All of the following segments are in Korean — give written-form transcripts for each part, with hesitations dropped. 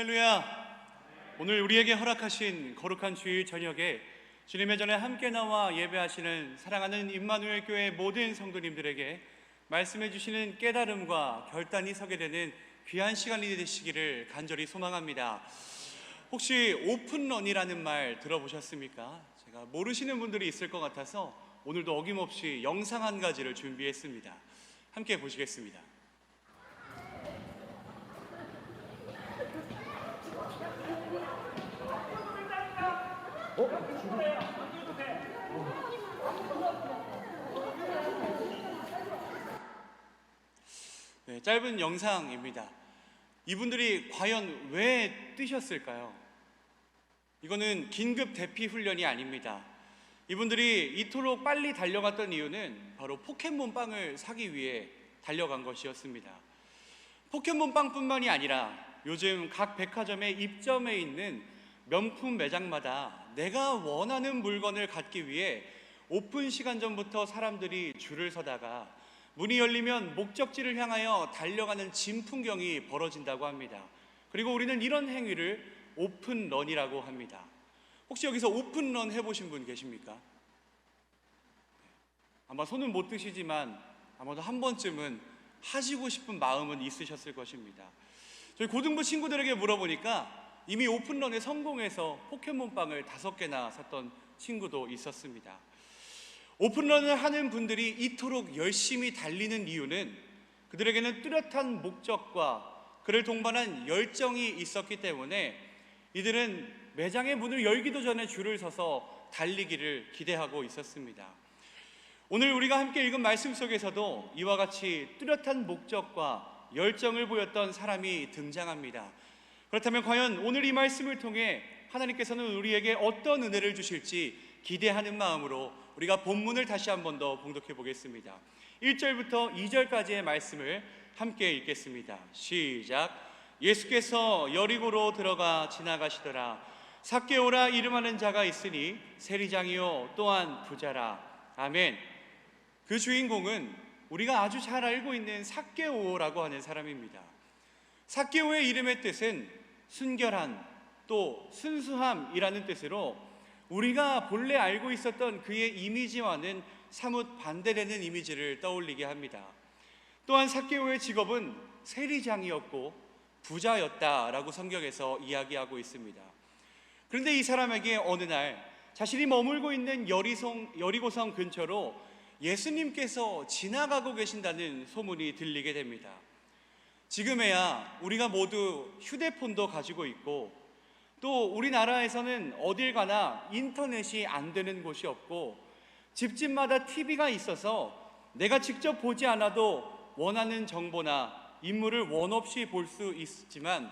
할렐루야. 오늘 우리에게 허락하신 거룩한 주일 저녁에 주님의 전에 함께 나와 예배하시는 사랑하는 임마누엘 교회 모든 성도님들에게 말씀해 주시는 깨달음과 결단이 서게 되는 귀한 시간이 되시기를 간절히 소망합니다. 혹시 오픈런이라는 말 들어보셨습니까? 제가 모르시는 분들이 있을 것 같아서 오늘도 어김없이 영상 한 가지를 준비했습니다. 함께 보시겠습니다. 네, 짧은 영상입니다. 이분들이 과연 왜 뛰셨을까요? 이거는 긴급 대피 훈련이 아닙니다. 이분들이 이토록 빨리 달려갔던 이유는 바로 포켓몬빵을 사기 위해 달려간 것이었습니다. 포켓몬빵뿐만이 아니라 요즘 각 백화점의 입점해 있는 명품 매장마다 내가 원하는 물건을 갖기 위해 오픈 시간 전부터 사람들이 줄을 서다가 문이 열리면 목적지를 향하여 달려가는 진풍경이 벌어진다고 합니다. 그리고 우리는 이런 행위를 오픈런이라고 합니다. 혹시 여기서 오픈런 해보신 분 계십니까? 아마 손은 못 드시지만 아마도 한 번쯤은 하시고 싶은 마음은 있으셨을 것입니다. 저희 고등부 친구들에게 물어보니까 이미 오픈런에 성공해서 포켓몬빵을 5개나 샀던 친구도 있었습니다. 오픈런을 하는 분들이 이토록 열심히 달리는 이유는 그들에게는 뚜렷한 목적과 그를 동반한 열정이 있었기 때문에 이들은 매장의 문을 열기도 전에 줄을 서서 달리기를 기대하고 있었습니다. 오늘 우리가 함께 읽은 말씀 속에서도 이와 같이 뚜렷한 목적과 열정을 보였던 사람이 등장합니다. 그렇다면 과연 오늘 이 말씀을 통해 하나님께서는 우리에게 어떤 은혜를 주실지 기대하는 마음으로 우리가 본문을 다시 한 번 더 봉독해 보겠습니다. 1절부터 2절까지의 말씀을 함께 읽겠습니다. 시작. 예수께서 여리고로 들어가 지나가시더라. 삭개오라 이름하는 자가 있으니 세리장이요 또한 부자라. 아멘. 그 주인공은 우리가 아주 잘 알고 있는 삭개오라고 하는 사람입니다. 삭개오의 이름의 뜻은 순결한, 또 순수함이라는 뜻으로 우리가 본래 알고 있었던 그의 이미지와는 사뭇 반대되는 이미지를 떠올리게 합니다. 또한 삭개오의 직업은 세리장이었고 부자였다라고 성경에서 이야기하고 있습니다. 그런데 이 사람에게 어느 날 자신이 머물고 있는 여리고성 근처로 예수님께서 지나가고 계신다는 소문이 들리게 됩니다. 지금에야 우리가 모두 휴대폰도 가지고 있고 또 우리나라에서는 어딜 가나 인터넷이 안 되는 곳이 없고 집집마다 TV가 있어서 내가 직접 보지 않아도 원하는 정보나 인물을 원 없이 볼 수 있지만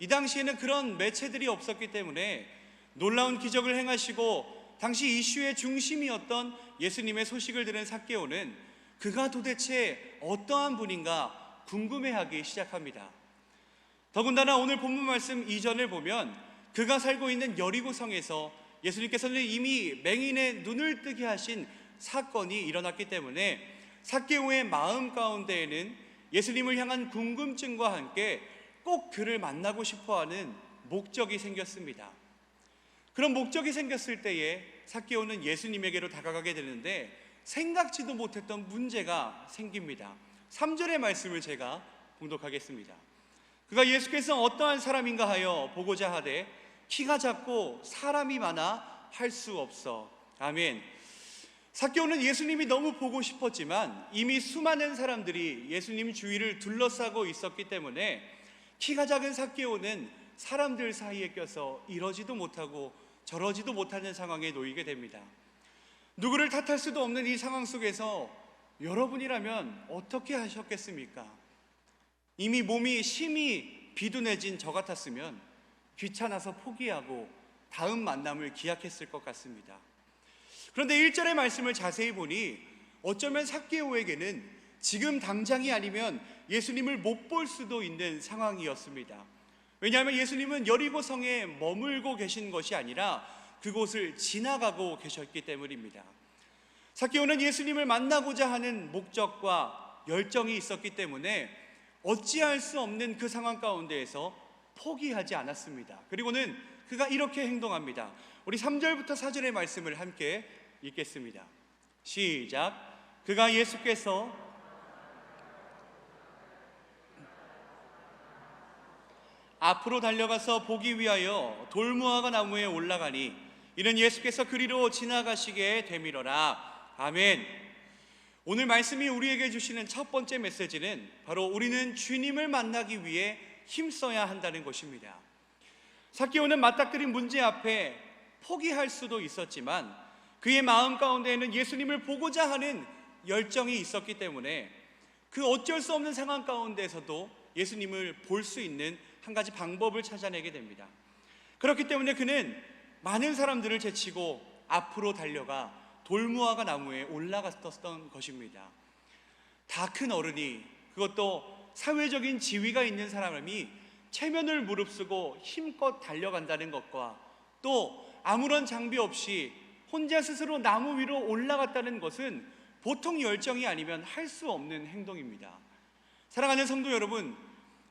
이 당시에는 그런 매체들이 없었기 때문에 놀라운 기적을 행하시고 당시 이슈의 중심이었던 예수님의 소식을 들은 삭개오는 그가 도대체 어떠한 분인가 궁금해하기 시작합니다. 더군다나 오늘 본문 말씀 이전을 보면 그가 살고 있는 여리고성에서 예수님께서는 이미 맹인의 눈을 뜨게 하신 사건이 일어났기 때문에 삭개오의 마음 가운데에는 예수님을 향한 궁금증과 함께 꼭 그를 만나고 싶어하는 목적이 생겼습니다. 그런 목적이 생겼을 때에 삭개오는 예수님에게로 다가가게 되는데 생각지도 못했던 문제가 생깁니다. 3절의 말씀을 제가 봉독하겠습니다. 그가 예수께서 어떠한 사람인가 하여 보고자 하되 키가 작고 사람이 많아 할 수 없어. 아멘. 삭개오는 예수님이 너무 보고 싶었지만 이미 수많은 사람들이 예수님 주위를 둘러싸고 있었기 때문에 키가 작은 삭개오는 사람들 사이에 껴서 이러지도 못하고 저러지도 못하는 상황에 놓이게 됩니다. 누구를 탓할 수도 없는 이 상황 속에서 여러분이라면 어떻게 하셨겠습니까? 이미 몸이 심히 비둔해진 저 같았으면 귀찮아서 포기하고 다음 만남을 기약했을 것 같습니다. 그런데 1절의 말씀을 자세히 보니 어쩌면 삭개오에게는 지금 당장이 아니면 예수님을 못 볼 수도 있는 상황이었습니다. 왜냐하면 예수님은 여리고성에 머물고 계신 것이 아니라 그곳을 지나가고 계셨기 때문입니다. 삭개오는 예수님을 만나고자 하는 목적과 열정이 있었기 때문에 어찌할 수 없는 그 상황 가운데에서 포기하지 않았습니다. 그리고는 그가 이렇게 행동합니다. 우리 3절부터 4절의 말씀을 함께 읽겠습니다. 시작. 그가 예수께서 앞으로 달려가서 보기 위하여 돌무화과 나무에 올라가니 이는 예수께서 그리로 지나가시게 되밀어라. 아멘. 오늘 말씀이 우리에게 주시는 첫 번째 메시지는 바로 우리는 주님을 만나기 위해 힘써야 한다는 것입니다. 삭개오는 맞닥뜨린 문제 앞에 포기할 수도 있었지만 그의 마음 가운데에는 예수님을 보고자 하는 열정이 있었기 때문에 그 어쩔 수 없는 상황 가운데서도 예수님을 볼 수 있는 한 가지 방법을 찾아내게 됩니다. 그렇기 때문에 그는 많은 사람들을 제치고 앞으로 달려가 돌무화과 나무에 올라갔었던 것입니다. 다 큰 어른이, 그것도 사회적인 지위가 있는 사람이 체면을 무릅쓰고 힘껏 달려간다는 것과 또 아무런 장비 없이 혼자 스스로 나무 위로 올라갔다는 것은 보통 열정이 아니면 할 수 없는 행동입니다. 사랑하는 성도 여러분,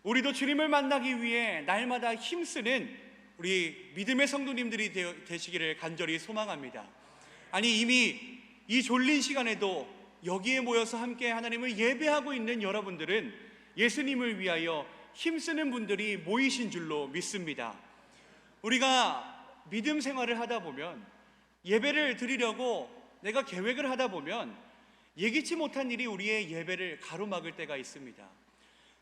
우리도 주님을 만나기 위해 날마다 힘쓰는 우리 믿음의 성도님들이 되시기를 간절히 소망합니다. 아니, 이미 이 졸린 시간에도 여기에 모여서 함께 하나님을 예배하고 있는 여러분들은 예수님을 위하여 힘쓰는 분들이 모이신 줄로 믿습니다. 우리가 믿음 생활을 하다 보면, 예배를 드리려고 내가 계획을 하다 보면 예기치 못한 일이 우리의 예배를 가로막을 때가 있습니다.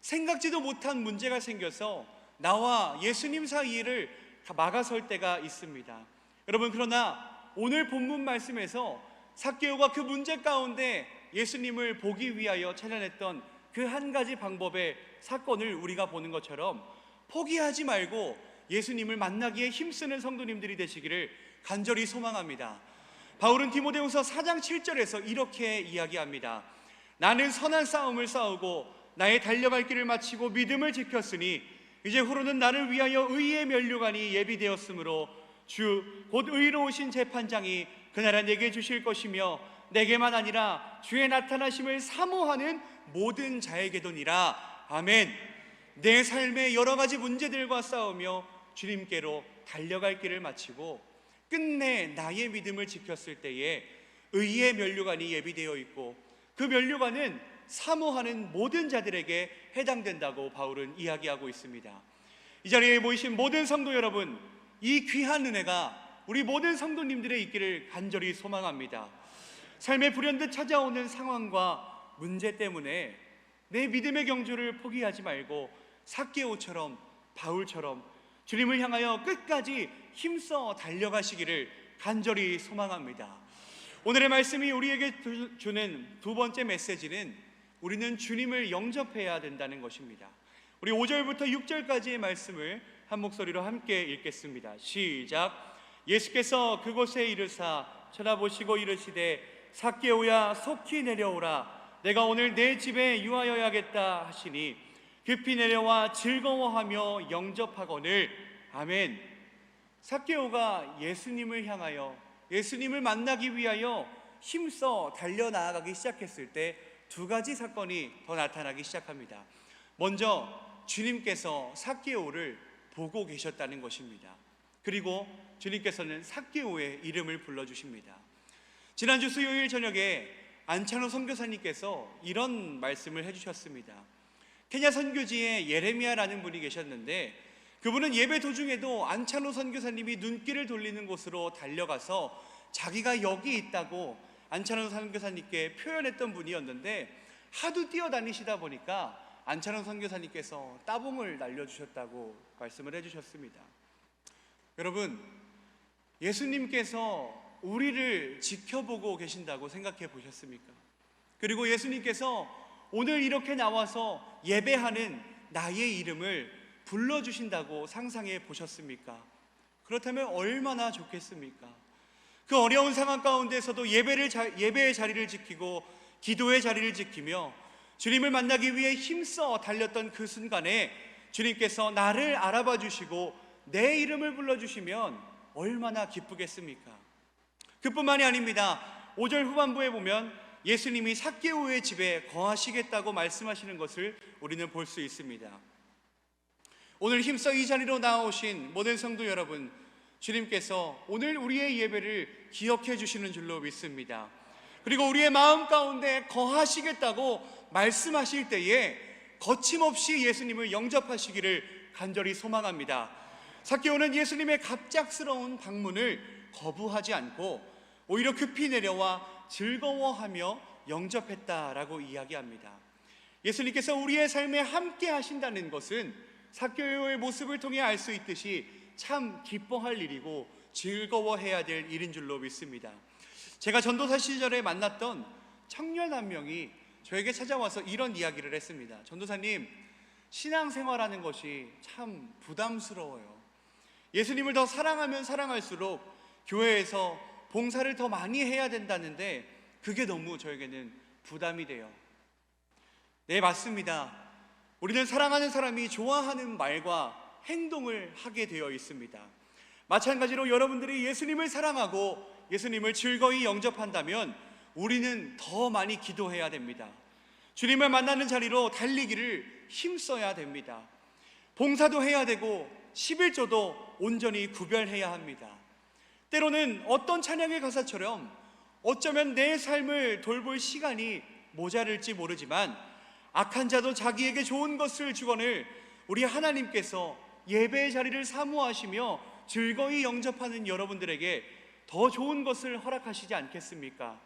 생각지도 못한 문제가 생겨서 나와 예수님 사이를 막아설 때가 있습니다. 여러분, 그러나 오늘 본문 말씀에서 삭개오가 그 문제 가운데 예수님을 보기 위하여 찾아냈던 그 한 가지 방법의 사건을 우리가 보는 것처럼 포기하지 말고 예수님을 만나기에 힘쓰는 성도님들이 되시기를 간절히 소망합니다. 바울은 디모데후서 4장 7절에서 이렇게 이야기합니다. 나는 선한 싸움을 싸우고 나의 달려갈 길을 마치고 믿음을 지켰으니 이제 후로는 나를 위하여 의의 면류관이 예비되었으므로 주 곧 의로우신 재판장이 그날에 내게 주실 것이며 내게만 아니라 주의 나타나심을 사모하는 모든 자에게도니라. 아멘. 내 삶의 여러 가지 문제들과 싸우며 주님께로 달려갈 길을 마치고 끝내 나의 믿음을 지켰을 때에 의의 면류관이 예비되어 있고 그 면류관은 사모하는 모든 자들에게 해당된다고 바울은 이야기하고 있습니다. 이 자리에 모이신 모든 성도 여러분, 이 귀한 은혜가 우리 모든 성도님들의 있기를 간절히 소망합니다. 삶의 불현듯 찾아오는 상황과 문제 때문에 내 믿음의 경주를 포기하지 말고 삭개오처럼, 바울처럼 주님을 향하여 끝까지 힘써 달려가시기를 간절히 소망합니다. 오늘의 말씀이 우리에게 주는 두 번째 메시지는 우리는 주님을 영접해야 된다는 것입니다. 우리 5절부터 6절까지의 말씀을 한 목소리로 함께 읽겠습니다. 시작. 예수께서 그곳에 이르사 쳐다보시고 이르시되 삭개오야 속히 내려오라. 내가 오늘 내 집에 유하여야겠다 하시니 급히 내려와 즐거워하며 영접하거늘. 아멘. 삭개오가 예수님을 향하여, 예수님을 만나기 위하여 힘써 달려나아가기 시작했을 때 두 가지 사건이 더 나타나기 시작합니다. 먼저 주님께서 삭개오를 보고 계셨다는 것입니다. 그리고 주님께서는 삭개오의 이름을 불러주십니다. 지난주 수요일 저녁에 안찬호 선교사님께서 이런 말씀을 해주셨습니다. 케냐 선교지에 예레미야라는 분이 계셨는데 그분은 예배 도중에도 안찬호 선교사님이 눈길을 돌리는 곳으로 달려가서 자기가 여기 있다고 안찬호 선교사님께 표현했던 분이었는데 하도 뛰어다니시다 보니까 안찬호 선교사님께서 따봉을 날려주셨다고 말씀을 해주셨습니다. 여러분, 예수님께서 우리를 지켜보고 계신다고 생각해 보셨습니까? 그리고 예수님께서 오늘 이렇게 나와서 예배하는 나의 이름을 불러주신다고 상상해 보셨습니까? 그렇다면 얼마나 좋겠습니까? 그 어려운 상황 가운데서도 예배의 자리를 지키고 기도의 자리를 지키며 주님을 만나기 위해 힘써 달렸던 그 순간에 주님께서 나를 알아봐 주시고 내 이름을 불러주시면 얼마나 기쁘겠습니까? 그뿐만이 아닙니다. 5절 후반부에 보면 예수님이 삭개오의 집에 거하시겠다고 말씀하시는 것을 우리는 볼 수 있습니다. 오늘 힘써 이 자리로 나오신 모든 성도 여러분, 주님께서 오늘 우리의 예배를 기억해 주시는 줄로 믿습니다. 그리고 우리의 마음 가운데 거하시겠다고 말씀하실 때에 거침없이 예수님을 영접하시기를 간절히 소망합니다. 삭개오는 예수님의 갑작스러운 방문을 거부하지 않고 오히려 급히 내려와 즐거워하며 영접했다라고 이야기합니다. 예수님께서 우리의 삶에 함께 하신다는 것은 삭개오의 모습을 통해 알 수 있듯이 참 기뻐할 일이고 즐거워해야 될 일인 줄로 믿습니다. 제가 전도사 시절에 만났던 청년 한 명이 저에게 찾아와서 이런 이야기를 했습니다. 전도사님, 신앙생활하는 것이 참 부담스러워요. 예수님을 더 사랑하면 사랑할수록 교회에서 봉사를 더 많이 해야 된다는데 그게 너무 저에게는 부담이 돼요. 네, 맞습니다. 우리는 사랑하는 사람이 좋아하는 말과 행동을 하게 되어 있습니다. 마찬가지로 여러분들이 예수님을 사랑하고 예수님을 즐거이 영접한다면 우리는 더 많이 기도해야 됩니다. 주님을 만나는 자리로 달리기를 힘써야 됩니다. 봉사도 해야 되고 11조도 온전히 구별해야 합니다. 때로는 어떤 찬양의 가사처럼 어쩌면 내 삶을 돌볼 시간이 모자랄지 모르지만 악한 자도 자기에게 좋은 것을 주거늘 우리 하나님께서 예배의 자리를 사모하시며 즐거이 영접하는 여러분들에게 더 좋은 것을 허락하시지 않겠습니까?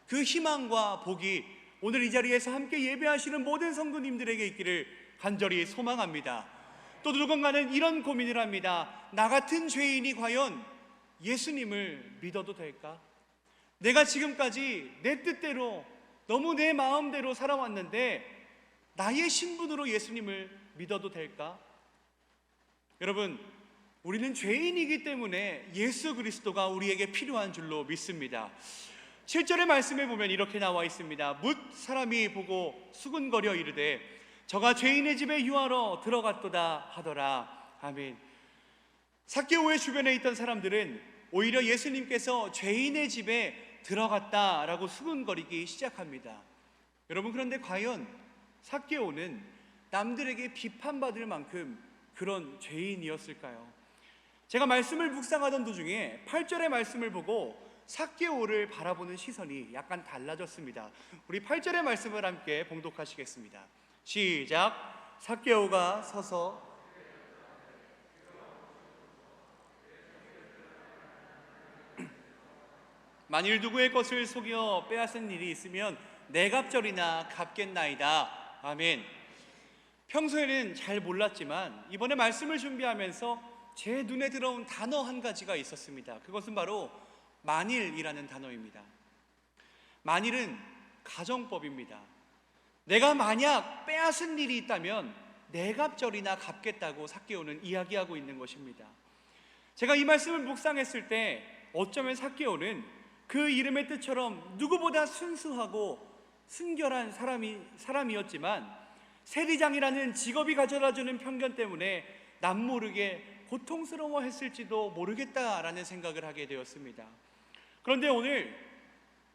그 희망과 복이 오늘 이 자리에서 함께 예배하시는 모든 성도님들에게 있기를 간절히 소망합니다. 또 누군가는 이런 고민을 합니다. 나 같은 죄인이 과연 예수님을 믿어도 될까? 내가 지금까지 내 뜻대로 너무 내 마음대로 살아왔는데 나의 신분으로 예수님을 믿어도 될까? 여러분, 우리는 죄인이기 때문에 예수 그리스도가 우리에게 필요한 줄로 믿습니다. 7절의 말씀에 보면 이렇게 나와 있습니다. 뭇 사람이 보고 수군거려 이르되 저가 죄인의 집에 유하러 들어갔도다 하더라. 아멘. 삭개오의 주변에 있던 사람들은 오히려 예수님께서 죄인의 집에 들어갔다라고 수군거리기 시작합니다. 여러분, 그런데 과연 삭개오는 남들에게 비판받을 만큼 그런 죄인이었을까요? 제가 말씀을 묵상하던 도중에 8절의 말씀을 보고 삭개오를 바라보는 시선이 약간 달라졌습니다. 우리 8절의 말씀을 함께 봉독하시겠습니다. 시작. 삭개오가 서서 만일 누구의 것을 속여 빼앗은 일이 있으면 내 갑절이나 갚겠나이다. 아멘. 평소에는 잘 몰랐지만 이번에 말씀을 준비하면서 제 눈에 들어온 단어 한 가지가 있었습니다. 그것은 바로 만일이라는 단어입니다. 만일은 가정법입니다. 내가 만약 빼앗은 일이 있다면 내 갑절이나 갚겠다고 삭개오는 이야기하고 있는 것입니다. 제가 이 말씀을 묵상했을 때 어쩌면 삭개오는 그 이름의 뜻처럼 누구보다 순수하고 순결한 사람이었지만 세리장이라는 직업이 가져다주는 편견 때문에 남모르게 고통스러워했을지도 모르겠다라는 생각을 하게 되었습니다. 그런데 오늘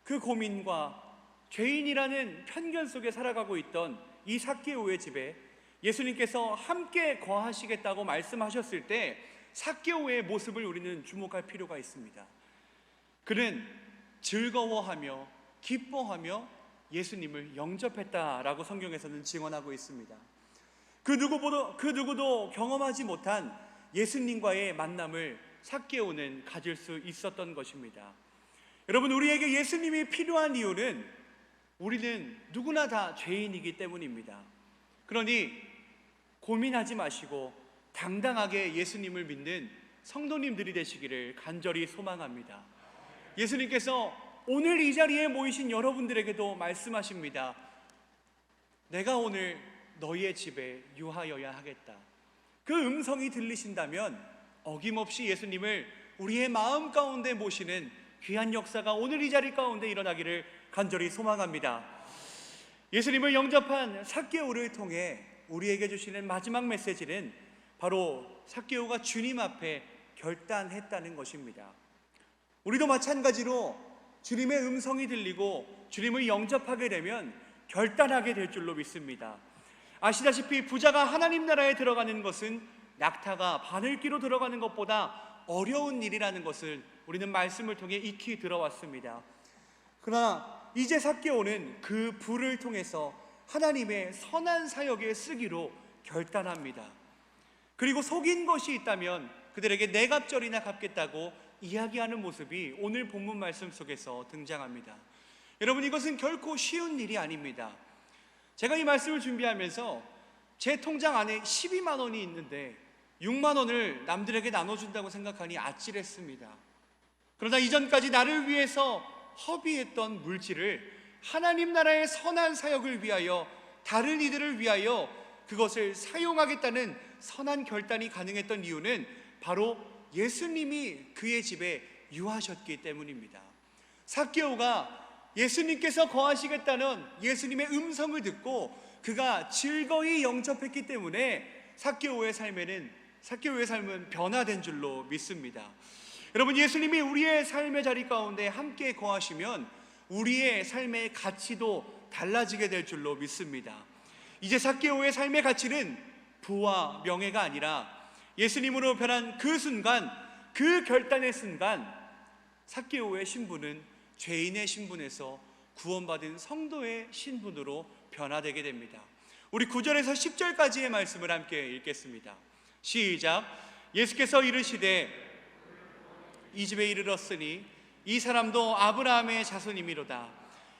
그 고민과 죄인이라는 편견 속에 살아가고 있던 이 삭개오의 집에 예수님께서 함께 거하시겠다고 말씀하셨을 때 삭개오의 모습을 우리는 주목할 필요가 있습니다. 그는 즐거워하며 기뻐하며 예수님을 영접했다라고 성경에서는 증언하고 있습니다. 그 누구도 경험하지 못한 예수님과의 만남을 삭개오는 가질 수 있었던 것입니다. 여러분, 우리에게 예수님이 필요한 이유는 우리는 누구나 다 죄인이기 때문입니다. 그러니 고민하지 마시고 당당하게 예수님을 믿는 성도님들이 되시기를 간절히 소망합니다. 예수님께서 오늘 이 자리에 모이신 여러분들에게도 말씀하십니다. 내가 오늘 너희의 집에 유하여야 하겠다. 그 음성이 들리신다면 어김없이 예수님을 우리의 마음 가운데 모시는 귀한 역사가 오늘 이 자리 가운데 일어나기를 간절히 소망합니다. 예수님을 영접한 삭개오를 통해 우리에게 주시는 마지막 메시지는 바로 삭개오가 주님 앞에 결단했다는 것입니다. 우리도 마찬가지로 주님의 음성이 들리고 주님을 영접하게 되면 결단하게 될 줄로 믿습니다. 아시다시피 부자가 하나님 나라에 들어가는 것은 낙타가 바늘기로 들어가는 것보다 어려운 일이라는 것을 우리는 말씀을 통해 익히 들어왔습니다. 그러나 이제 삭개오는 그 불을 통해서 하나님의 선한 사역에 쓰기로 결단합니다. 그리고 속인 것이 있다면 그들에게 네 갑절이나 갚겠다고 이야기하는 모습이 오늘 본문 말씀 속에서 등장합니다. 여러분, 이것은 결코 쉬운 일이 아닙니다. 제가 이 말씀을 준비하면서 제 통장 안에 12만 원이 있는데 6만 원을 남들에게 나눠준다고 생각하니 아찔했습니다. 그러나 이전까지 나를 위해서 허비했던 물질을 하나님 나라의 선한 사역을 위하여, 다른 이들을 위하여 그것을 사용하겠다는 선한 결단이 가능했던 이유는 바로 예수님이 그의 집에 유하셨기 때문입니다. 삭개오가 예수님께서 거하시겠다는 예수님의 음성을 듣고 그가 즐거이 영접했기 때문에 삭개오의 삶은 변화된 줄로 믿습니다. 여러분, 예수님이 우리의 삶의 자리 가운데 함께 거하시면 우리의 삶의 가치도 달라지게 될 줄로 믿습니다. 이제 삭개오의 삶의 가치는 부와 명예가 아니라 예수님으로 변한 그 순간, 그 결단의 순간, 삭개오의 신분은 죄인의 신분에서 구원받은 성도의 신분으로 변화되게 됩니다. 우리 9절에서 10절까지의 말씀을 함께 읽겠습니다. 시작. 예수께서 이르시되 이 집에 이르렀으니 이 사람도 아브라함의 자손이미로다.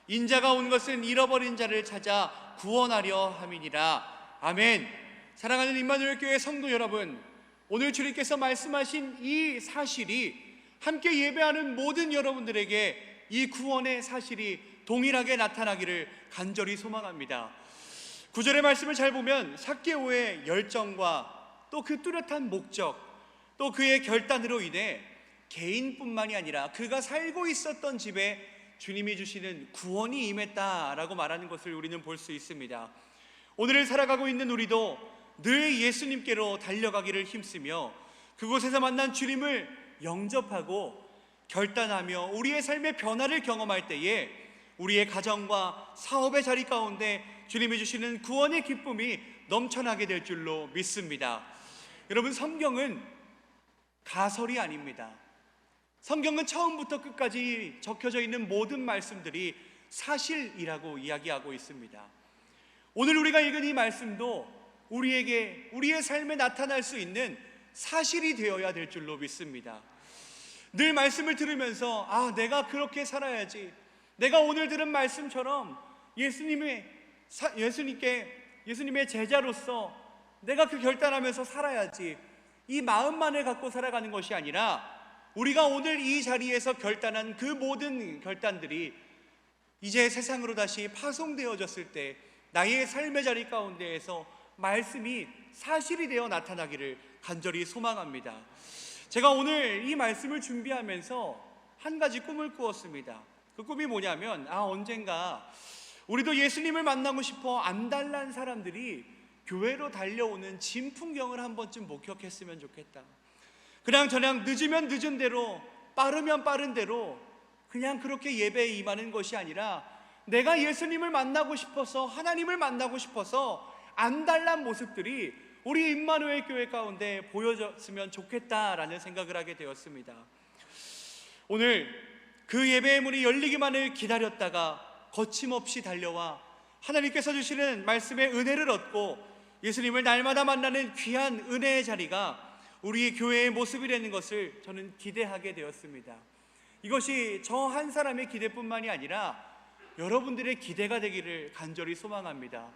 인자가 온 것은 잃어버린 자를 찾아 구원하려 함이니라. 아멘. 사랑하는 임마누엘 교회 성도 여러분, 오늘 주님께서 말씀하신 이 사실이 함께 예배하는 모든 여러분들에게 이 구원의 사실이 동일하게 나타나기를 간절히 소망합니다. 9절의 말씀을 잘 보면 삭개오의 열정과 또 그 뚜렷한 목적, 또 그의 결단으로 인해 개인뿐만이 아니라 그가 살고 있었던 집에 주님이 주시는 구원이 임했다라고 말하는 것을 우리는 볼 수 있습니다. 오늘을 살아가고 있는 우리도 늘 예수님께로 달려가기를 힘쓰며 그곳에서 만난 주님을 영접하고 결단하며 우리의 삶의 변화를 경험할 때에 우리의 가정과 사업의 자리 가운데 주님이 주시는 구원의 기쁨이 넘쳐나게 될 줄로 믿습니다. 여러분, 성경은 가설이 아닙니다. 성경은 처음부터 끝까지 적혀져 있는 모든 말씀들이 사실이라고 이야기하고 있습니다. 오늘 우리가 읽은 이 말씀도 우리에게 우리의 삶에 나타날 수 있는 사실이 되어야 될 줄로 믿습니다. 늘 말씀을 들으면서 내가 그렇게 살아야지, 내가 오늘 들은 말씀처럼 예수님의 제자로서 내가 그 결단하면서 살아야지, 이 마음만을 갖고 살아가는 것이 아니라 우리가 오늘 이 자리에서 결단한 그 모든 결단들이 이제 세상으로 다시 파송되어졌을 때 나의 삶의 자리 가운데에서 말씀이 사실이 되어 나타나기를 간절히 소망합니다. 제가 오늘 이 말씀을 준비하면서 한 가지 꿈을 꾸었습니다. 그 꿈이 뭐냐면 언젠가 우리도 예수님을 만나고 싶어 안달난 사람들이 교회로 달려오는 진풍경을 한 번쯤 목격했으면 좋겠다. 그냥 늦으면 늦은 대로, 빠르면 빠른 대로 그냥 그렇게 예배에 임하는 것이 아니라 내가 예수님을 만나고 싶어서, 하나님을 만나고 싶어서 안달난 모습들이 우리 임마누엘 교회 가운데 보여졌으면 좋겠다라는 생각을 하게 되었습니다. 오늘 그 예배의 문이 열리기만을 기다렸다가 거침없이 달려와 하나님께서 주시는 말씀의 은혜를 얻고 예수님을 날마다 만나는 귀한 은혜의 자리가 우리 교회의 모습이 되는 것을 저는 기대하게 되었습니다. 이것이 저 한 사람의 기대뿐만이 아니라 여러분들의 기대가 되기를 간절히 소망합니다.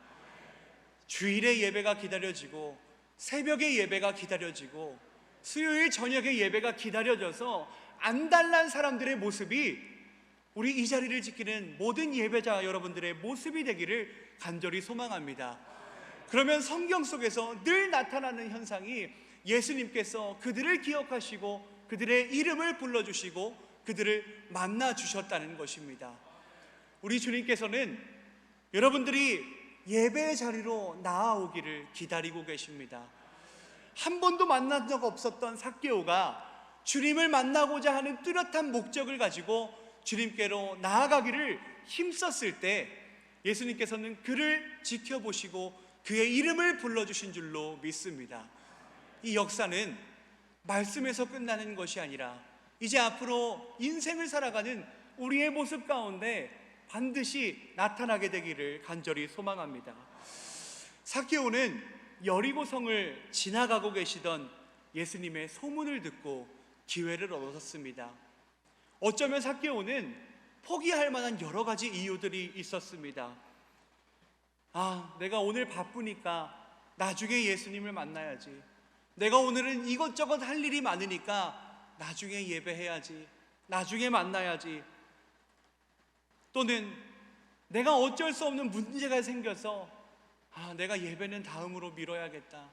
주일의 예배가 기다려지고 새벽의 예배가 기다려지고 수요일 저녁의 예배가 기다려져서 안달난 사람들의 모습이 우리 이 자리를 지키는 모든 예배자 여러분들의 모습이 되기를 간절히 소망합니다. 그러면 성경 속에서 늘 나타나는 현상이 예수님께서 그들을 기억하시고 그들의 이름을 불러주시고 그들을 만나주셨다는 것입니다. 우리 주님께서는 여러분들이 예배의 자리로 나아오기를 기다리고 계십니다. 한 번도 만난 적 없었던 삭개오가 주님을 만나고자 하는 뚜렷한 목적을 가지고 주님께로 나아가기를 힘썼을 때 예수님께서는 그를 지켜보시고 그의 이름을 불러주신 줄로 믿습니다. 이 역사는 말씀에서 끝나는 것이 아니라 이제 앞으로 인생을 살아가는 우리의 모습 가운데 반드시 나타나게 되기를 간절히 소망합니다. 삭개오는 여리고성을 지나가고 계시던 예수님의 소문을 듣고 기회를 얻었습니다. 어쩌면 삭개오는 포기할 만한 여러 가지 이유들이 있었습니다. 내가 오늘 바쁘니까 나중에 예수님을 만나야지. 내가 오늘은 이것저것 할 일이 많으니까 나중에 예배해야지. 나중에 만나야지. 또는 내가 어쩔 수 없는 문제가 생겨서 내가 예배는 다음으로 미뤄야겠다.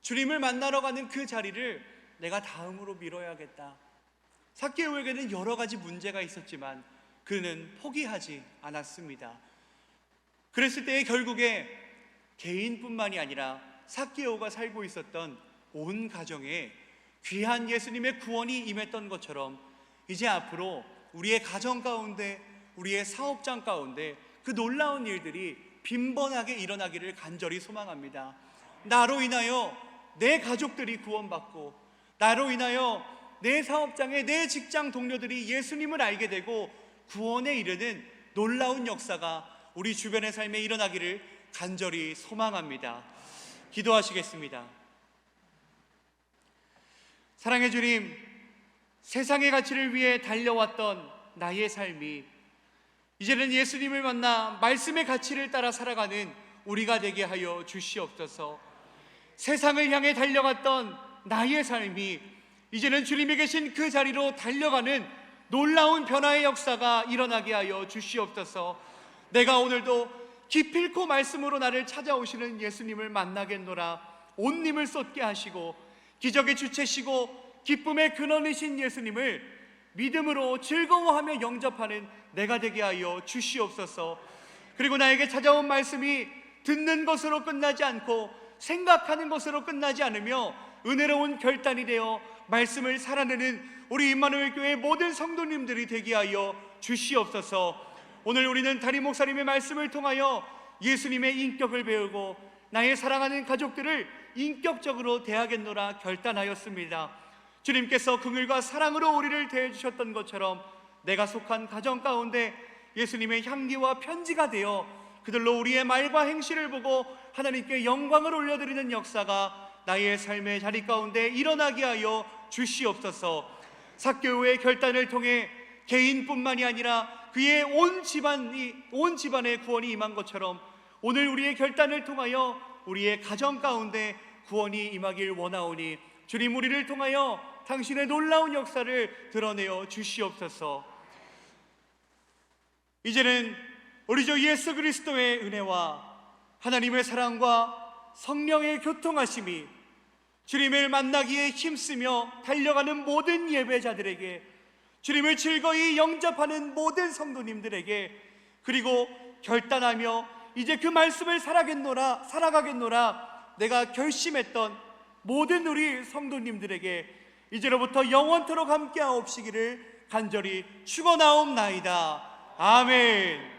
주님을 만나러 가는 그 자리를 내가 다음으로 미뤄야겠다. 삭개오에게는 여러 가지 문제가 있었지만 그는 포기하지 않았습니다. 그랬을 때에 결국에 개인뿐만이 아니라 삭개오가 살고 있었던 온 가정에 귀한 예수님의 구원이 임했던 것처럼 이제 앞으로 우리의 가정 가운데, 우리의 사업장 가운데 그 놀라운 일들이 빈번하게 일어나기를 간절히 소망합니다. 나로 인하여 내 가족들이 구원받고, 나로 인하여 내 사업장에 내 직장 동료들이 예수님을 알게 되고 구원에 이르는 놀라운 역사가 우리 주변의 삶에 일어나기를 간절히 소망합니다. 기도하시겠습니다. 사랑의 주님, 세상의 가치를 위해 달려왔던 나의 삶이 이제는 예수님을 만나 말씀의 가치를 따라 살아가는 우리가 되게 하여 주시옵소서. 세상을 향해 달려갔던 나의 삶이 이제는 주님이 계신 그 자리로 달려가는 놀라운 변화의 역사가 일어나게 하여 주시옵소서. 내가 오늘도 기필코 말씀으로 나를 찾아오시는 예수님을 만나겠노라. 온 힘을 쏟게 하시고 기적의 주체시고 기쁨의 근원이신 예수님을 믿음으로 즐거워하며 영접하는 내가 되게 하여 주시옵소서. 그리고 나에게 찾아온 말씀이 듣는 것으로 끝나지 않고 생각하는 것으로 끝나지 않으며 은혜로운 결단이 되어 말씀을 살아내는 우리 임마누엘 교회 모든 성도님들이 되게 하여 주시옵소서. 오늘 우리는 담임 목사님의 말씀을 통하여 예수님의 인격을 배우고 나의 사랑하는 가족들을 인격적으로 대하겠노라 결단하였습니다. 주님께서 긍휼과 사랑으로 우리를 대해주셨던 것처럼 내가 속한 가정 가운데 예수님의 향기와 편지가 되어 그들로 우리의 말과 행실을 보고 하나님께 영광을 올려드리는 역사가 나의 삶의 자리 가운데 일어나게 하여 주시옵소서. 삭개오의 결단을 통해 개인뿐만이 아니라 그의 온 집안의 구원이 임한 것처럼 오늘 우리의 결단을 통하여 우리의 가정 가운데 구원이 임하길 원하오니 주님, 우리를 통하여 당신의 놀라운 역사를 드러내어 주시옵소서. 이제는 우리 주 예수 그리스도의 은혜와 하나님의 사랑과 성령의 교통하심이 주님을 만나기에 힘쓰며 달려가는 모든 예배자들에게, 주님을 즐거이 영접하는 모든 성도님들에게, 그리고 결단하며 이제 그 말씀을 살아가겠노라 내가 결심했던 모든 우리 성도님들에게 이제로부터 영원토록 함께하옵시기를 간절히 축원하옵나이다. 아멘.